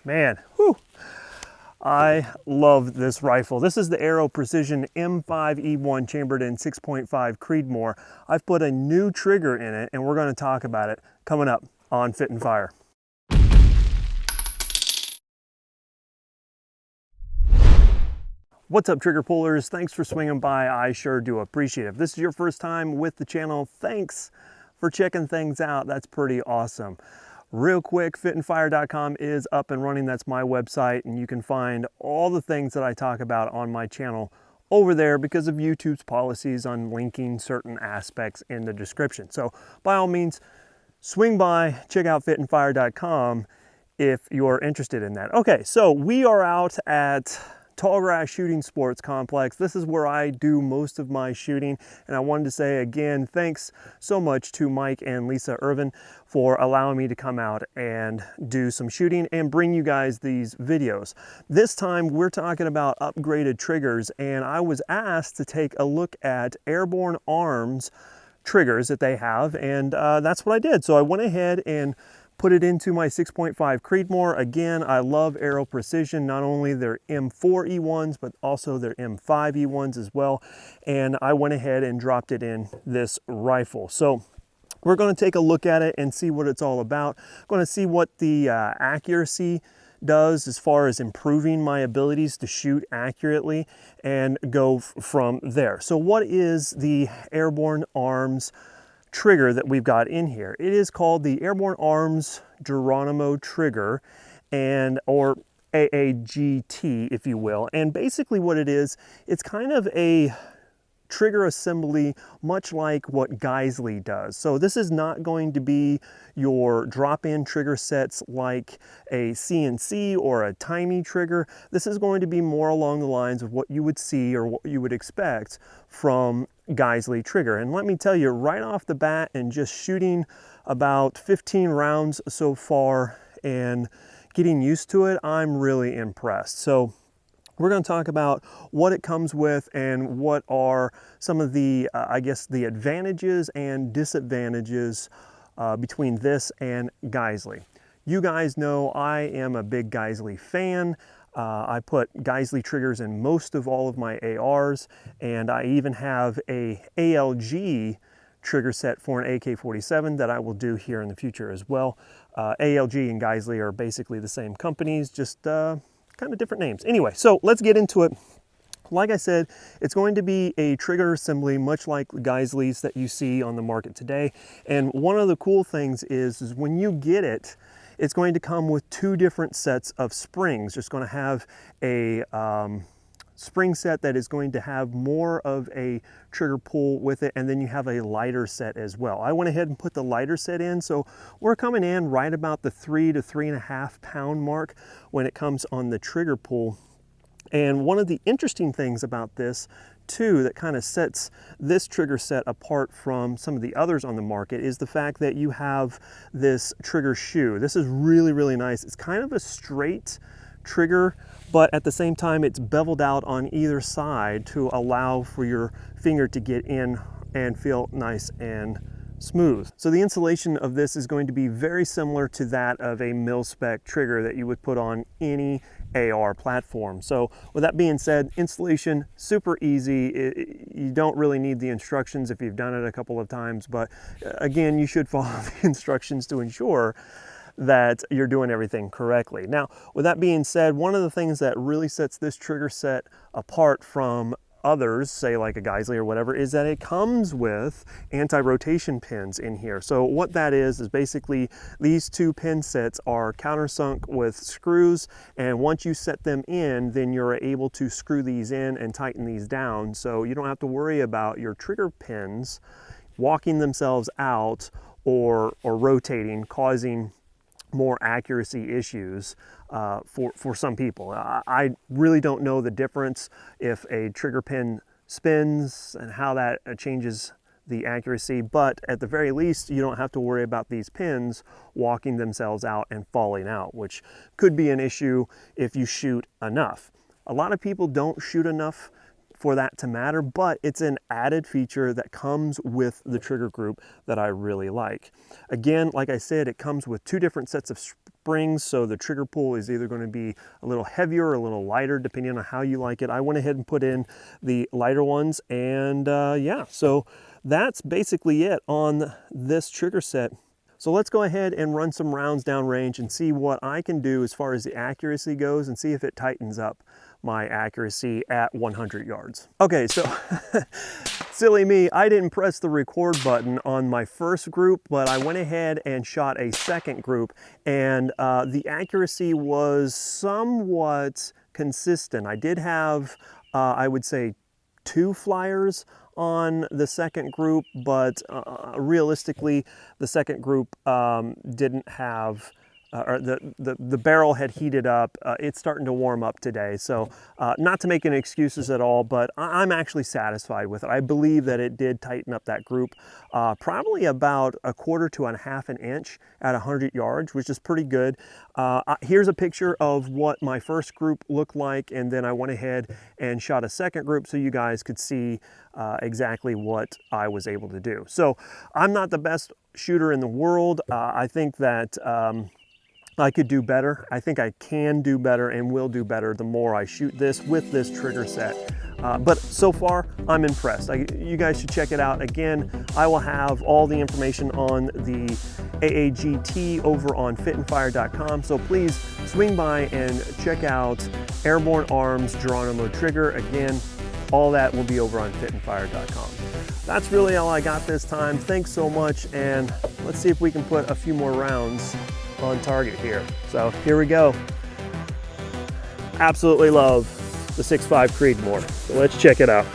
Man, whew, I love this rifle. This is the Aero Precision M5E1 chambered in 6.5 Creedmoor. I've put a new trigger in it and we're going to talk about it coming up on Fit and Fire. What's up, trigger pullers? Thanks for swinging by. I sure do appreciate it. If this is your first time with the channel, thanks for checking things out. That's pretty awesome. Real quick, fitandfire.com is up and running. That's my website, and you can find all the things that I talk about on my channel over there because of YouTube's policies on linking certain aspects in the description. So by all means, swing by, check out fitandfire.com if you're interested in that. Okay, so we are out at Tallgrass Shooting Sports Complex. This is where I do most of my shooting, and I wanted to say again, thanks so much to Mike and Lisa Irvin for allowing me to come out and do some shooting and bring you guys these videos. This time we're talking about upgraded triggers, and I was asked to take a look at Airborne Arms triggers that they have, and that's what I did. So I went ahead and put it into my 6.5 Creedmoor. Again, I love Aero Precision, not only their M4 E1s, but also their M5 E1s as well. And I went ahead and dropped it in this rifle. So we're going to take a look at it and see what it's all about. I'm going to see what the accuracy does as far as improving my abilities to shoot accurately and go from there. So what is the Airborne Arms trigger that we've got in here? It is called the Airborne Arms Geronimo trigger, and or AAGT, if you will. And basically what it is, it's kind of a trigger assembly much like what Geissele does. So this is not going to be your drop-in trigger sets like a CNC or a Timey trigger. This is going to be more along the lines of what you would see or what you would expect from Geissele trigger. And let me tell you right off the bat, and just shooting about 15 rounds so far and getting used to it, I'm really impressed. So we're going to talk about what it comes with and what are some of the, I guess, the advantages and disadvantages between this and Geissele. You guys know I am a big Geissele fan. I put Geissele triggers in most of all of my ARs, and I even have a ALG trigger set for an AK-47 that I will do here in the future as well. ALG and Geissele are basically the same companies, just kind of different names. Anyway, so let's get into it. Like I said, it's going to be a trigger assembly much like Geissele's that you see on the market today. And one of the cool things is when you get it, it's going to come with two different sets of springs. It's going to have a spring set that is going to have more of a trigger pull with it, and then you have a lighter set as well. I went ahead and put the lighter set in, so we're coming in right about the 3 to 3.5 pound mark when it comes on the trigger pull. And one of the interesting things about this too that kind of sets this trigger set apart from some of the others on the market is the fact that you have this trigger shoe. This is really, really nice. It's kind of a straight trigger, but at the same time it's beveled out on either side to allow for your finger to get in and feel nice and smooth. So the installation of this is going to be very similar to that of a mil-spec trigger that you would put on any AR platform. So with that being said, installation super easy. You don't really need the instructions if you've done it a couple of times, but again, you should follow the instructions to ensure that you're doing everything correctly. Now, with that being said, one of the things that really sets this trigger set apart from others, say like a Geissele or whatever, is that it comes with anti-rotation pins in here. So what that is basically these two pin sets are countersunk with screws, and once you set them in, then you're able to screw these in and tighten these down, so you don't have to worry about your trigger pins walking themselves out or rotating, causing more accuracy issues for some people. I really don't know the difference if a trigger pin spins and how that changes the accuracy, but at the very least you don't have to worry about these pins walking themselves out and falling out, which could be an issue if you shoot enough. A lot of people don't shoot enough for that to matter, but it's an added feature that comes with the trigger group that I really like. Again, like I said, it comes with 2 different sets of springs, so the trigger pull is either going to be a little heavier or a little lighter depending on how you like it. I went ahead and put in the lighter ones, and yeah, so that's basically it on this trigger set. So let's go ahead and run some rounds downrange and see what I can do as far as the accuracy goes and see if it tightens up my accuracy at 100 yards. Okay, so silly me, I didn't press the record button on my first group, but I went ahead and shot a second group, and the accuracy was somewhat consistent. I did have, I would say, 2 flyers on the second group, but realistically, the second group didn't have, or the barrel had heated up. It's starting to warm up today, so not to make any excuses at all, but I'm actually satisfied with it. I believe that it did tighten up that group probably about 1/4 to 1/2 inch at 100 yards, which is pretty good. Here's a picture of what my first group looked like, and then I went ahead and shot a second group so you guys could see exactly what I was able to do. So I'm not the best shooter in the world. I think that I could do better. I think I can do better and will do better the more I shoot this with this trigger set. But so far, I'm impressed. You guys should check it out. Again, I will have all the information on the AAGT over on fitandfire.com. So please swing by and check out Airborne Arms Geronimo trigger. Again, all that will be over on fitandfire.com. That's really all I got this time. Thanks so much, and let's see if we can put a few more rounds on target here. So here we go. Absolutely love the 6.5 Creedmoor. So let's check it out.